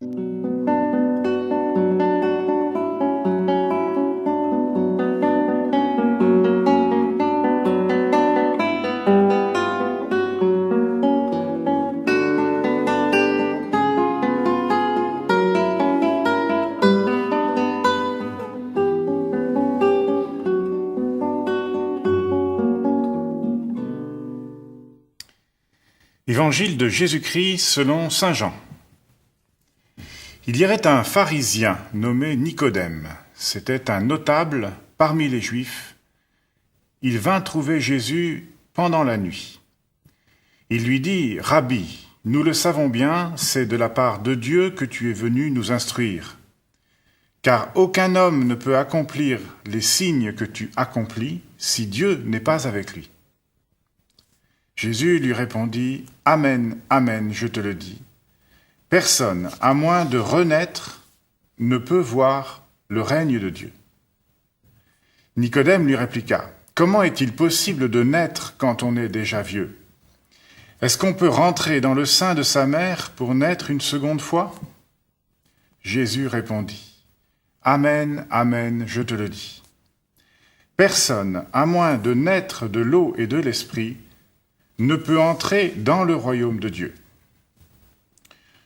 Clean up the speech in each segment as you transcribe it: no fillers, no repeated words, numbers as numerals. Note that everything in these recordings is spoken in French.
Évangile de Jésus-Christ selon saint Jean. Il y avait un pharisien nommé Nicodème. C'était un notable parmi les Juifs. Il vint trouver Jésus pendant la nuit. Il lui dit « Rabbi, nous le savons bien, c'est de la part de Dieu que tu es venu nous instruire. Car aucun homme ne peut accomplir les signes que tu accomplis si Dieu n'est pas avec lui. » Jésus lui répondit « Amen, amen, je te le dis. Personne, à moins de renaître, ne peut voir le règne de Dieu. » Nicodème lui répliqua « Comment est-il possible de naître quand on est déjà vieux? Est-ce qu'on peut rentrer dans le sein de sa mère pour naître une seconde fois ?» Jésus répondit « Amen, amen, je te le dis. Personne, à moins de naître de l'eau et de l'esprit, ne peut entrer dans le royaume de Dieu.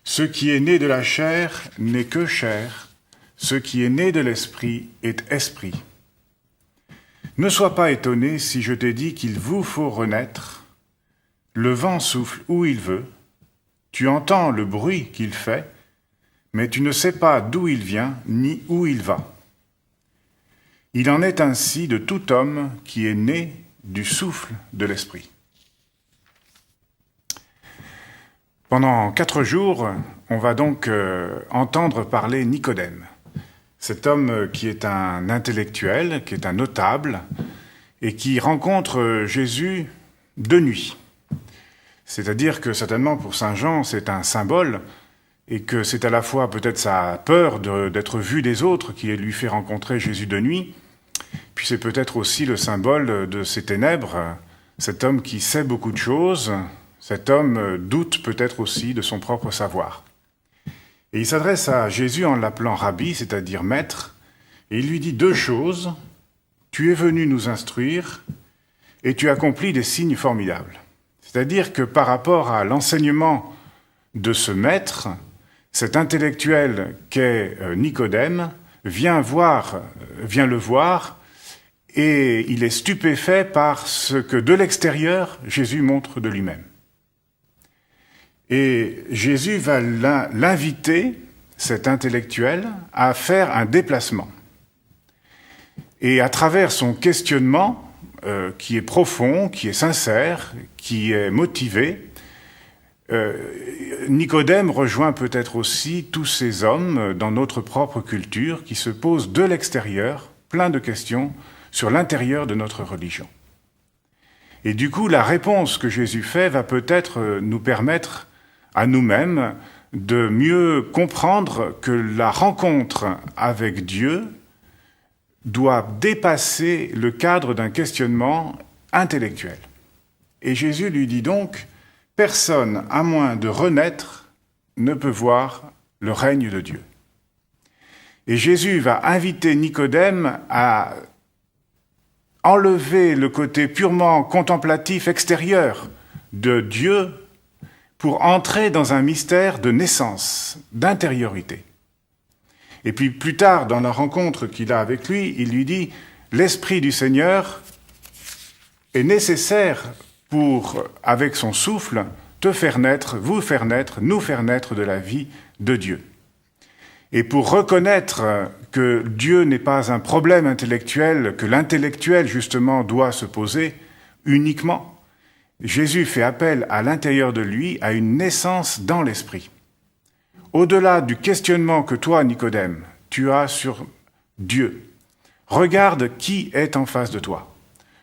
Ce qui est né de la chair n'est que chair, ce qui est né de l'esprit est esprit. Ne sois pas étonné si je t'ai dit qu'il vous faut renaître. Le vent souffle où il veut, tu entends le bruit qu'il fait, mais tu ne sais pas d'où il vient ni où il va. Il en est ainsi de tout homme qui est né du souffle de l'esprit. » Pendant 4 jours, on va donc entendre parler Nicodème, cet homme qui est un intellectuel, qui est un notable, et qui rencontre Jésus de nuit. C'est-à-dire que certainement pour saint Jean, c'est un symbole, et que c'est à la fois peut-être sa peur d'être vu des autres qui lui fait rencontrer Jésus de nuit, puis c'est peut-être aussi le symbole de ces ténèbres, cet homme qui sait beaucoup de choses. Cet homme doute peut-être aussi de son propre savoir. Et il s'adresse à Jésus en l'appelant Rabbi, c'est-à-dire maître, et il lui dit 2 choses. Tu es venu nous instruire et tu accomplis des signes formidables. C'est-à-dire que par rapport à l'enseignement de ce maître, cet intellectuel qu'est Nicodème vient le voir et il est stupéfait par ce que de l'extérieur Jésus montre de lui-même. Et Jésus va l'inviter, cet intellectuel, à faire un déplacement. Et à travers son questionnement, qui est profond, qui est sincère, qui est motivé, Nicodème rejoint peut-être aussi tous ces hommes dans notre propre culture qui se posent de l'extérieur plein de questions sur l'intérieur de notre religion. Et du coup, la réponse que Jésus fait va peut-être nous permettre à nous-mêmes de mieux comprendre que la rencontre avec Dieu doit dépasser le cadre d'un questionnement intellectuel. Et Jésus lui dit donc, « Personne, à moins de renaître, ne peut voir le règne de Dieu. » Et Jésus va inviter Nicodème à enlever le côté purement contemplatif extérieur de Dieu pour entrer dans un mystère de naissance, d'intériorité. Et puis plus tard, dans la rencontre qu'il a avec lui, il lui dit « L'Esprit du Seigneur est nécessaire pour, avec son souffle, te faire naître, vous faire naître, nous faire naître de la vie de Dieu. » Et pour reconnaître que Dieu n'est pas un problème intellectuel, que l'intellectuel justement doit se poser uniquement, Jésus fait appel à l'intérieur de lui à une naissance dans l'esprit. Au-delà du questionnement que toi, Nicodème, tu as sur Dieu, regarde qui est en face de toi.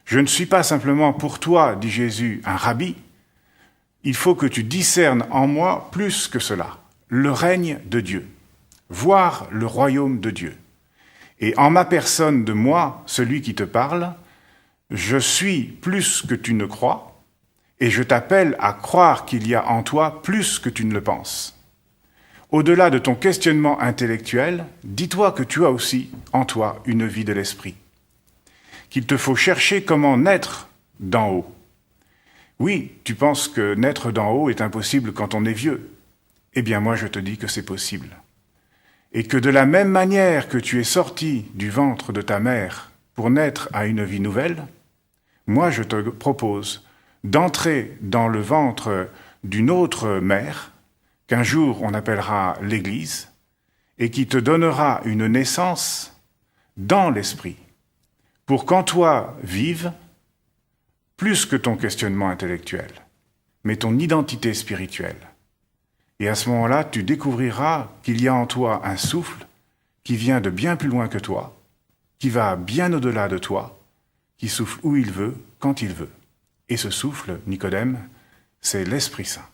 Je ne suis pas simplement pour toi, dit Jésus, un rabbi. Il faut que tu discernes en moi plus que cela, le règne de Dieu, voir le royaume de Dieu. Et en ma personne de moi, celui qui te parle, je suis plus que tu ne crois, et je t'appelle à croire qu'il y a en toi plus que tu ne le penses. Au-delà de ton questionnement intellectuel, dis-toi que tu as aussi en toi une vie de l'esprit, qu'il te faut chercher comment naître d'en haut. Oui, tu penses que naître d'en haut est impossible quand on est vieux. Eh bien moi je te dis que c'est possible. Et que de la même manière que tu es sorti du ventre de ta mère pour naître à une vie nouvelle, moi je te propose d'entrer dans le ventre d'une autre mère, qu'un jour on appellera l'Église, et qui te donnera une naissance dans l'esprit, pour qu'en toi vive, plus que ton questionnement intellectuel, mais ton identité spirituelle. Et à ce moment-là, tu découvriras qu'il y a en toi un souffle qui vient de bien plus loin que toi, qui va bien au-delà de toi, qui souffle où il veut, quand il veut. Et ce souffle, Nicodème, c'est l'Esprit Saint.